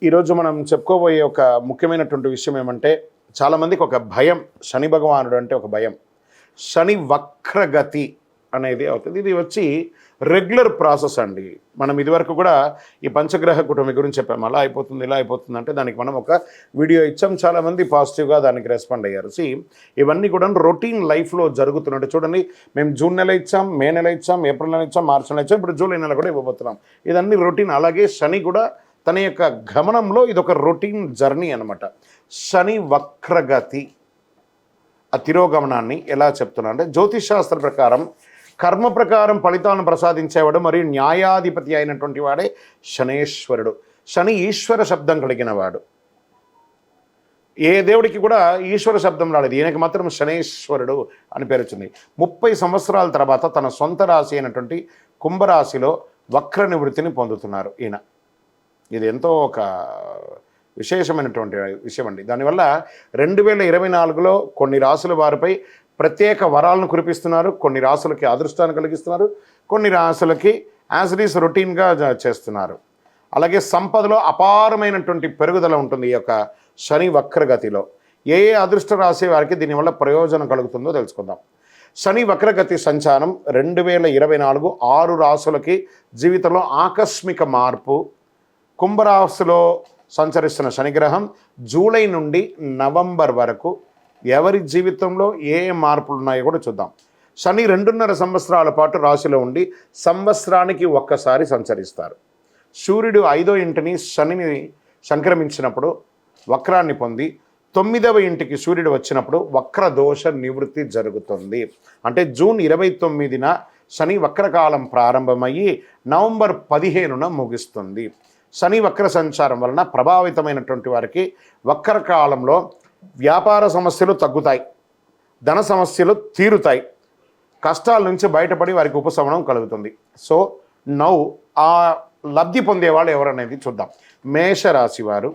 ఈరోజు మనం చెప్పుకోబోయే ఒక ముఖ్యమైనటువంటి విషయం ఏమంటే, చాలామందికి ఒక భయం, శని భగవానుడు అంటే ఒక భయం. శని వక్రగతి అనేది అవుతుంది. ఇది వచ్చి రెగ్యులర్ ప్రాసెస్ అండి. మనం ఇదివరకు కూడా ఈ పంచగ్రహ కుటుంబం గురించి చెప్పాము. అలా అయిపోతుంది, ఇలా అయిపోతుంది అంటే దానికి మనం ఒక వీడియో ఇచ్చాం. చాలామంది పాజిటివ్గా దానికి రెస్పాండ్ అయ్యారు. ఇవన్నీ కూడా రొటీన్ లైఫ్లో జరుగుతున్నట్టు చూడండి. మేము జూన్ నెల ఇచ్చాం, మే నెల ఇచ్చాం, ఏప్రిల్ నెల ఇచ్చాం, మార్చి నెల ఇచ్చాం, ఇప్పుడు జూలై నెల కూడా ఇవ్వబోతున్నాం. ఇదన్నీ రొటీన్. అలాగే శని కూడా తన యొక్క గమనంలో ఇదొక రొటీన్ జర్నీ అనమాట. శని వక్రగతి ఆ తిరోగమనాన్ని ఎలా చెప్తున్నా అంటే, జ్యోతిష్ శాస్త్ర ప్రకారం కర్మ ప్రకారం ఫలితాలను ప్రసాదించేవాడు మరియు న్యాయాధిపతి అయినటువంటి వాడే శనేశ్వరుడు. శని ఈశ్వర శబ్దం కలిగిన వాడు. ఏ దేవుడికి కూడా ఈశ్వర శబ్దం రాలేదు, ఈయనకి మాత్రం శనేశ్వరుడు అని పేరు వచ్చింది. 30 సంవత్సరాల తర్వాత తన సొంత రాశి అయినటువంటి కుంభరాశిలో వక్ర నివృత్తిని పొందుతున్నారు ఈయన. ఇది ఎంతో ఒక విశేషమైనటువంటి విషయం అండి. దానివల్ల 2024లో కొన్ని రాసుల వారిపై ప్రత్యేక వరాలను కురిపిస్తున్నారు. కొన్ని రాసులకి అదృష్టాన్ని కలిగిస్తున్నారు, కొన్ని రాసులకి యాజ్ ఇట్ ఈస్ రొటీన్గా చేస్తున్నారు. అలాగే సంపదలో అపారమైనటువంటి పెరుగుదల ఉంటుంది ఈ యొక్క శని వక్రగతిలో. ఏ అదృష్ట రాశి వారికి దీనివల్ల ప్రయోజనం కలుగుతుందో తెలుసుకుందాం. శని వక్రగతి సంచారం 2024 6 రాసులకి జీవితంలో ఆకస్మిక మార్పు. కుంభరాశిలో సంచరిస్తున్న శనిగ్రహం జూలై నుండి నవంబర్ వరకు ఎవరి జీవితంలో ఏ మార్పులు ఉన్నాయో కూడా చూద్దాం. శని 2.5 సంవత్సరాల పాటు రాశిలో ఉండి సంవత్సరానికి ఒక్కసారి సంచరిస్తారు. సూర్యుడు 5వ ఇంటిని శనిని సంక్రమించినప్పుడు వక్రాన్ని పొంది 9వ ఇంటికి సూర్యుడు వచ్చినప్పుడు వక్ర దోష నివృత్తి జరుగుతుంది. అంటే జూన్ 29న శని వక్రకాలం ప్రారంభమయ్యి నవంబర్ 15న ముగుస్తుంది. శని వక్ర సంచారం వలన ప్రభావితమైనటువంటి వారికి వక్రకాలంలో వ్యాపార సమస్యలు తగ్గుతాయి, ధన సమస్యలు తీరుతాయి, కష్టాల నుంచి బయటపడి వారికి ఉపశమనం కలుగుతుంది. సో నౌ ఆ లబ్ధి పొందేవాళ్ళు ఎవరనేది చూద్దాం. మేషరాశి వారు,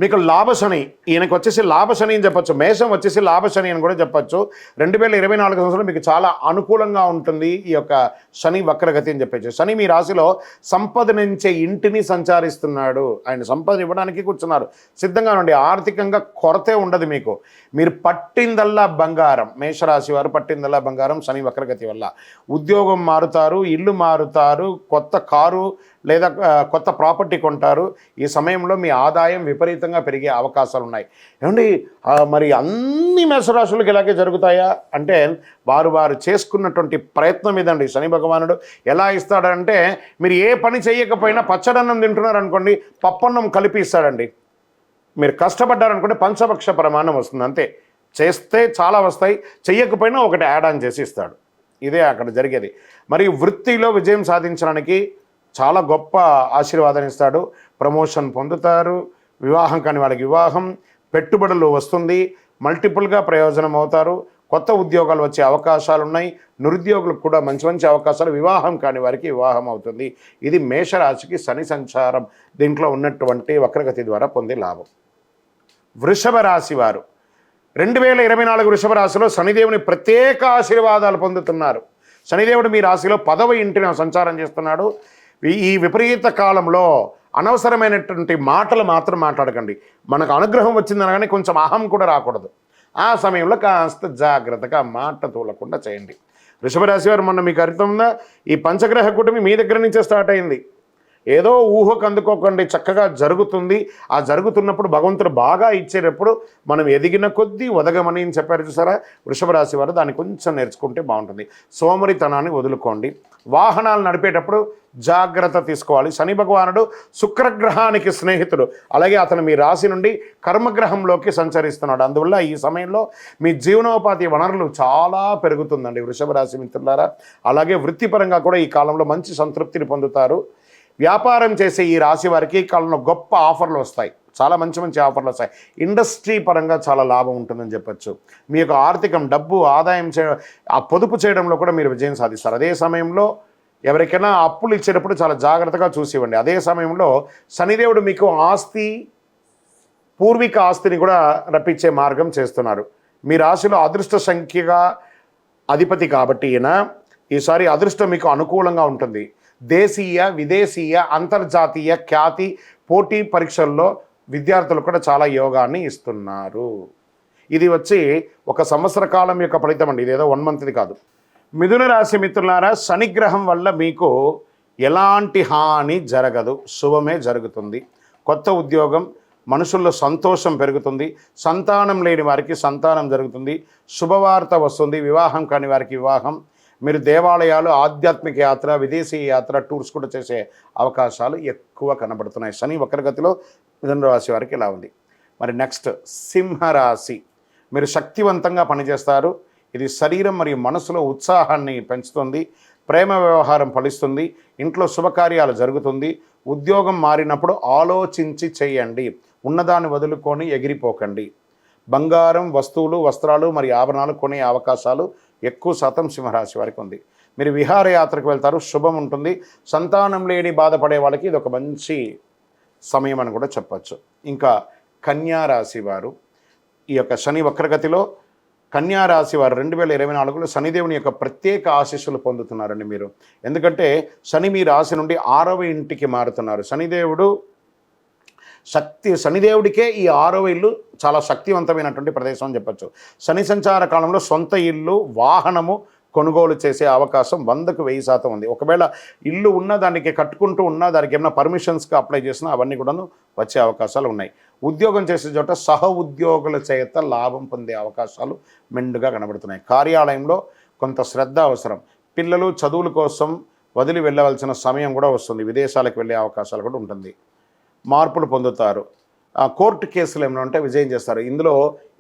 మీకు లాభశని, ఈయనకు వచ్చేసి లాభశని అని చెప్పచ్చు, మేషం వచ్చేసి లాభశని అని కూడా చెప్పచ్చు. 2024 సంవత్సరం మీకు చాలా అనుకూలంగా ఉంటుంది ఈ యొక్క శని వక్రగతి అని చెప్పచ్చు. శని మీ రాశిలో సంపదనించే ఇంటిని సంచారిస్తున్నాడు. ఆయన సంపద ఇవ్వడానికి కూర్చున్నారు. సిద్ధంగా ఉండి, ఆర్థికంగా కొరతే ఉండదు మీకు. మీరు పట్టిందల్లా బంగారం. మేషరాశి వారు పట్టిందల్లా బంగారం శని వక్రగతి వల్ల. ఉద్యోగం మారుతారు, ఇల్లు మారుతారు, కొత్త కారు లేదా కొత్త ప్రాపర్టీ కొంటారు. ఈ సమయంలో మీ ఆదాయం విపరీతంగా పెరిగే అవకాశాలు ఉన్నాయి. ఏమండి, మరి అన్ని మేషరాశులకు ఇలాగే జరుగుతాయా అంటే, వారు చేసుకున్నటువంటి ప్రయత్నం ఇదండి. శని భగవానుడు ఎలా ఇస్తాడంటే, మీరు ఏ పని చేయకపోయినా పచ్చడన్నం తింటున్నారు అనుకోండి, పప్పన్నం కలిపి ఇస్తాడండి. మీరు కష్టపడ్డారనుకుంటే పంచపక్ష ప్రమాణం వస్తుంది. అంతే, చేస్తే చాలా వస్తాయి, చెయ్యకపోయినా ఒకటి యాడ్ ఆన్ చేసి ఇస్తాడు. ఇదే అక్కడ జరిగేది. మరి వృత్తిలో విజయం సాధించడానికి చాలా గొప్ప ఆశీర్వాదం ఇస్తాడు. ప్రమోషన్ పొందుతారు, వివాహం కాని వాళ్ళకి వివాహం, పెట్టుబడులు వస్తుంది, మల్టిపుల్గా ప్రయోజనం అవుతారు, కొత్త ఉద్యోగాలు వచ్చే అవకాశాలు ఉన్నాయి, నిరుద్యోగులకు కూడా మంచి మంచి అవకాశాలు, వివాహం కాని వారికి వివాహం అవుతుంది. ఇది మేషరాశికి శని సంచారం దీంట్లో ఉన్నటువంటి వక్రగతి ద్వారా పొందే లాభం. వృషభ రాశి వారు 2024 వృషభ రాశిలో శనిదేవుని ప్రత్యేక ఆశీర్వాదాలు పొందుతున్నారు. శనిదేవుడు మీ రాశిలో 10వ ఇంటిని సంచారం చేస్తున్నాడు. ఈ విపరీత కాలంలో అనవసరమైనటువంటి మాటలు మాత్రం మాట్లాడకండి. మనకు అనుగ్రహం వచ్చిందనగానే కొంచెం అహం కూడా రాకూడదు. ఆ సమయంలో కాస్త జాగ్రత్తగా మాట తూలకుండా చేయండి. వృషభరాశి వారు, మొన్న మీకు అర్థంగా ఈ పంచగ్రహ కూటమి మీ దగ్గర నుంచే స్టార్ట్ అయింది. ఏదో ఊహకు అందుకోకండి, చక్కగా జరుగుతుంది. ఆ జరుగుతున్నప్పుడు భగవంతుడు బాగా ఇచ్చేటప్పుడు మనం ఎదిగిన కొద్దీ ఒదగమని చెప్పారు చూసారా. వృషభ రాశి వారు దాన్ని కొంచెం నేర్చుకుంటే బాగుంటుంది. సోమరితనాన్ని వదులుకోండి. వాహనాలు నడిపేటప్పుడు జాగ్రత్త తీసుకోవాలి. శని భగవానుడు శుక్రగ్రహానికి స్నేహితుడు. అలాగే అతను మీ రాశి నుండి కర్మగ్రహంలోకి సంచరిస్తున్నాడు. అందువల్ల ఈ సమయంలో మీ జీవనోపాధి వనరులు చాలా పెరుగుతుందండి వృషభ రాశి మిత్రులారా. అలాగే వృత్తిపరంగా కూడా ఈ కాలంలో మంచి సంతృప్తిని పొందుతారు. వ్యాపారం చేసే ఈ రాశి వారికి ఈ కాలంలో గొప్ప ఆఫర్లు వస్తాయి, చాలా మంచి మంచి ఆఫర్లు వస్తాయి. ఇండస్ట్రీ పరంగా చాలా లాభం ఉంటుందని చెప్పచ్చు. మీ యొక్క ఆర్థికం, డబ్బు ఆదాయం ఆ పొదుపు చేయడంలో కూడా మీరు విజయం సాధిస్తారు. అదే సమయంలో ఎవరికైనా అప్పులు ఇచ్చేటప్పుడు చాలా జాగ్రత్తగా చూసి ఇవ్వండి. అదే సమయంలో శనిదేవుడు మీకు ఆస్తి, పూర్వీక ఆస్తిని కూడా రప్పించే మార్గం చేస్తున్నారు. మీ రాశిలో అదృష్ట సంఖ్యగా అధిపతి కాబట్టి ఈసారి అదృష్టం మీకు అనుకూలంగా ఉంటుంది. దేశీయ, విదేశీయ, అంతర్జాతీయ ఖ్యాతి, పోటీ పరీక్షల్లో విద్యార్థులు కూడా చాలా యోగాన్ని ఇస్తున్నారు. ఇది వచ్చి ఒక సంవత్సర కాలం యొక్క ఫలితం అండి, ఇదేదో 1 మంత్ది కాదు. మిథున రాశి మిత్రులారా, శనిగ్రహం వల్ల మీకు ఎలాంటి హాని జరగదు, శుభమే జరుగుతుంది. కొత్త ఉద్యోగం, మనుషుల్లో సంతోషం పెరుగుతుంది. సంతానం లేని వారికి సంతానం జరుగుతుంది. శుభవార్త వస్తుంది. వివాహం కాని వారికి వివాహం. మీరు దేవాలయాలు, ఆధ్యాత్మిక యాత్ర, విదేశీ యాత్ర, టూర్స్ కూడా చేసే అవకాశాలు ఎక్కువ కనబడుతున్నాయి. శని వక్రగతిలో మిథున రాశి వారికి ఇలా ఉంది. మరి నెక్స్ట్ సింహరాశి. మీరు శక్తివంతంగా పనిచేస్తారు. ఇది శరీరం మరియు మనసులో ఉత్సాహాన్ని పెంచుతుంది. ప్రేమ వ్యవహారం ఫలిస్తుంది. ఇంట్లో శుభకార్యాలు జరుగుతుంది. ఉద్యోగం మారినప్పుడు ఆలోచించి చేయండి. ఉన్నదాన్ని వదులుకొని ఎగిరిపోకండి. బంగారం, వస్తువులు, వస్త్రాలు మరియు ఆభరణాలు కొనే అవకాశాలు ఎక్కువ శాతం సింహరాశి వారికి ఉంది. మీరు విహారయాత్రకు వెళ్తారు, శుభం ఉంటుంది. సంతానం లేని బాధపడే వాళ్ళకి ఇది ఒక మంచి సమయం అని కూడా చెప్పచ్చు. ఇంకా కన్యా రాశి వారు, ఈ యొక్క శని వక్రగతిలో కన్యా రాశి వారు 2024లో శనిదేవుని యొక్క ప్రత్యేక ఆశీస్సులు పొందుతున్నారండి మీరు. ఎందుకంటే శని మీ రాశి నుండి 6వ ఇంటికి మారుతున్నారు. శనిదేవుడికే ఈ 6వ ఇల్లు చాలా శక్తివంతమైనటువంటి ప్రదేశం అని చెప్పచ్చు. శని సంచార కాలంలో సొంత ఇల్లు, వాహనము కొనుగోలు చేసే అవకాశం 100కు 1000% ఉంది. ఒకవేళ ఇల్లు ఉన్న దానికి కట్టుకుంటూ ఉన్నా దానికి ఏమైనా పర్మిషన్స్కి అప్లై చేసినా అవన్నీ కూడాను వచ్చే అవకాశాలు ఉన్నాయి. ఉద్యోగం చేసే చోట సహ ఉద్యోగుల చేత లాభం పొందే అవకాశాలు మెండుగా కనబడుతున్నాయి. కార్యాలయంలో కొంత శ్రద్ధ అవసరం. పిల్లలు చదువుల కోసం వదిలి వెళ్ళవలసిన సమయం కూడా వస్తుంది. విదేశాలకు వెళ్ళే అవకాశాలు కూడా ఉంటుంది. మార్పులు పొందుతారు. కోర్టు కేసులు ఏమైనా ఉంటే విజయం చేస్తారు. ఇందులో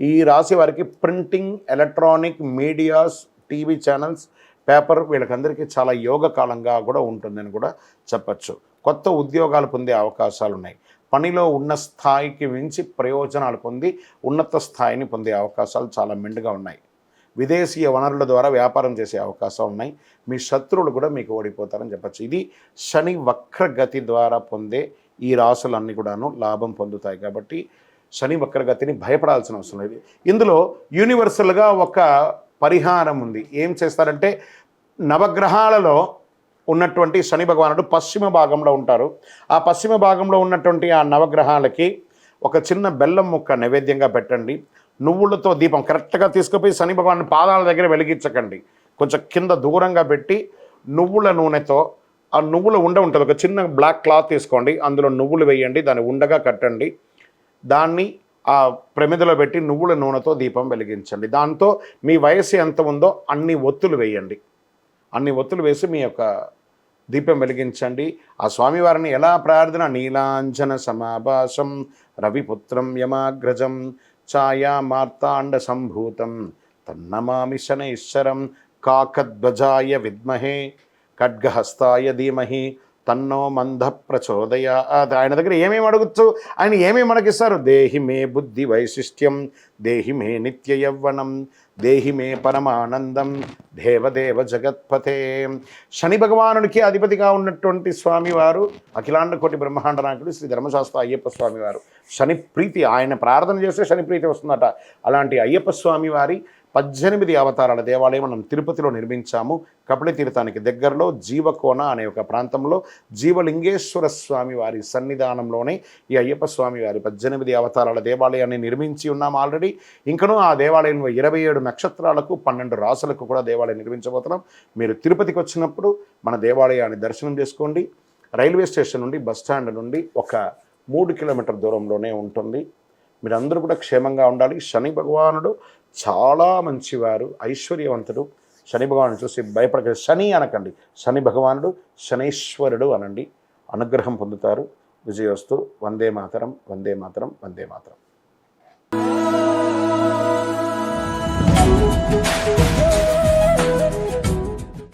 ఈ రాశి వారికి printing, electronic medias, TV channels, paper వీళ్ళకందరికీ చాలా యోగకాలంగా కూడా ఉంటుందని కూడా చెప్పచ్చు. కొత్త ఉద్యోగాలు పొందే అవకాశాలు ఉన్నాయి. పనిలో ఉన్న స్థాయికి మించి ప్రయోజనాలు పొంది ఉన్నత స్థాయిని పొందే అవకాశాలు చాలా మెండుగా ఉన్నాయి. విదేశీయ వనరుల ద్వారా వ్యాపారం చేసే అవకాశం ఉన్నాయి. మీ శత్రువులు కూడా మీకు ఓడిపోతారని చెప్పచ్చు. ఇది శని వక్రగతి ద్వారా పొందే ఈ రాశులన్నీ కూడాను లాభం పొందుతాయి. కాబట్టి శని వక్రగతిని భయపడాల్సిన అవసరం లేదు. ఇందులో యూనివర్సల్గా ఒక పరిహారం ఉంది. ఏం చేస్తారంటే, నవగ్రహాలలో ఉన్నటువంటి శని భగవానుడు పశ్చిమ భాగంలో ఉంటారు. ఆ పశ్చిమ భాగంలో ఉన్నటువంటి ఆ నవగ్రహాలకి ఒక చిన్న బెల్లం ముక్క నైవేద్యంగా పెట్టండి. నువ్వులతో దీపం కరెక్ట్గా తీసుకుపోయి శని భగవాన్ పాదాల దగ్గర వెలిగించకండి. కొంచెం కింద దూరంగా పెట్టి నువ్వుల నూనెతో, ఆ నువ్వుల ఉంటుంది, ఒక చిన్న బ్లాక్ క్లాత్ తీసుకోండి, అందులో నువ్వులు వేయండి, దాన్ని ఉండగా కట్టండి. దాన్ని ఆ ప్రమిదలో పెట్టి నువ్వుల నూనెతో దీపం వెలిగించండి. దాంతో మీ వయసు ఎంత ఉందో అన్ని ఒత్తులు వేయండి. అన్ని ఒత్తులు వేసి మీ యొక్క దీపం వెలిగించండి. ఆ స్వామివారిని ఎలా ప్రార్థన, నీలాంజన సమాభాసం రవిపుత్రం యమాగ్రజం ఛాయా మార్తాండ సంభూతం తన్నమామి శనైశ్వరం కాకధ్వజాయ విద్మహే ఖడ్గహస్తాయ ధీమహి తన్నో మంద ప్రచోదయాత్. ఆయన దగ్గర ఏమేమి అడగచ్చు, ఆయన ఏమేమి మనకిస్తారు? దేహి మే బుద్ధి వైశిష్ట్యం, దేహి మే నిత్య యవ్వనం, దేహి మే పరమానందం, దేవదేవ జగత్పతే. శని భగవానుడికి అధిపతిగా ఉన్నటువంటి స్వామివారు అఖిలాండ కోటి బ్రహ్మాండ నాయకుడు శ్రీ ధర్మశాస్త్ర అయ్యప్ప స్వామివారు. శని ప్రీతి, ఆయన ప్రార్థన చేస్తే శని ప్రీతి వస్తుందట. అలాంటి అయ్యప్ప స్వామివారి 18 అవతారాల దేవాలయం మనం తిరుపతిలో నిర్మించాము. కపిల తీర్థానికి దగ్గరలో జీవకోన అనే ఒక ప్రాంతంలో జీవలింగేశ్వర స్వామి వారి సన్నిధానంలోనే ఈ అయ్యప్ప స్వామి వారి 18 అవతారాల దేవాలయాన్ని నిర్మించి ఉన్నాము ఆల్రెడీ. ఇంకనూ ఆ దేవాలయంలో 27 నక్షత్రాలకు 12 రాసులకు కూడా దేవాలయం నిర్మించబోతున్నాం. మీరు తిరుపతికి వచ్చినప్పుడు మన దేవాలయాన్ని దర్శనం చేసుకోండి. రైల్వే స్టేషన్ నుండి, బస్టాండ్ నుండి ఒక 3 కిలోమీటర్ దూరంలోనే ఉంటుంది. మీరందరూ కూడా క్షేమంగా ఉండాలి. శని భగవానుడు చాలా మంచివారు, ఐశ్వర్యవంతుడు. శని భగవాను చూసి భయపడకండి. శని అనకండి, శని భగవానుడు, శనైశ్వరుడు అనండి. అనుగ్రహం పొందుతారు. విజయోస్తు. వందే మాతరం, వందే మాతరం, వందే మాతరం.